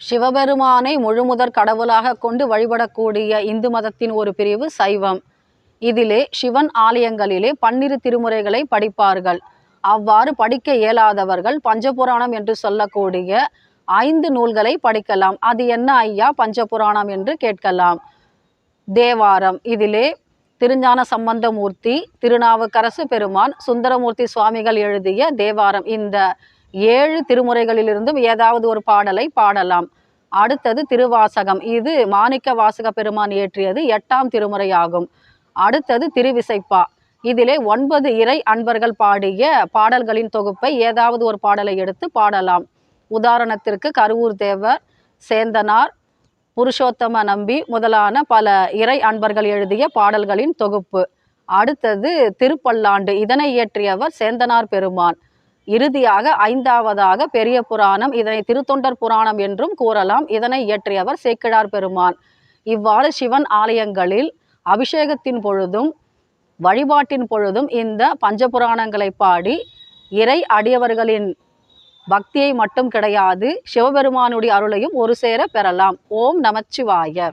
சிவபெருமானை முழுமுதற் கடவுளாக கொண்டு வழிபடக்கூடிய இந்து மதத்தின் ஒரு பிரிவு சைவம். இதிலே சிவன் ஆலயங்களிலே 12 திருமுறைகளை படிப்பார்கள். அவ்வாறு படிக்க இயலாதவர்கள் பஞ்சபுராணம் என்று சொல்லக்கூடிய 5 நூல்களை படிக்கலாம். அது என்ன ஐயா பஞ்சபுராணம் என்று கேட்கலாம். தேவாரம், இதிலே திருஞான சம்பந்தமூர்த்தி, திருநாவுக்கரசு பெருமான், சுந்தரமூர்த்தி சுவாமிகள் எழுதிய தேவாரம். இந்த 7 திருமுறைகளிலிருந்தும் ஏதாவது ஒரு பாடலை பாடலாம். அடுத்தது திருவாசகம். இது மாணிக்க வாசக பெருமான் இயற்றியது 8ஆம் திருமுறையாகும். அடுத்தது திருவிசைப்பா. இதிலே 9 இறை அன்பர்கள் பாடிய பாடல்களின் தொகுப்பை ஏதாவது ஒரு பாடலை எடுத்து பாடலாம். உதாரணத்திற்கு கருவூர் தேவர், சேந்தனார், புருஷோத்தம நம்பி முதலான பல இறை அன்பர்கள் எழுதிய பாடல்களின் தொகுப்பு. அடுத்தது திருப்பல்லாண்டு. இதனை இயற்றியவர் சேந்தனார் பெருமான். இறுதியாக 5ஆவதாக பெரிய புராணம். இதனை திருத்தொண்டர் புராணம் என்றும் கூறலாம். இதனை இயற்றியவர் சேக்கிழார் பெருமான். இவ்வாறு சிவன் ஆலயங்களில் அபிஷேகத்தின் பொழுதும் வழிபாட்டின் பொழுதும் இந்த பஞ்சபுராணங்களை பாடி இறை அடியவர்களின் பக்தியை மட்டும் கிடையாது, சிவபெருமானுடைய அருளையும் ஒரு சேர பெறலாம். ஓம் நமச்சிவாய.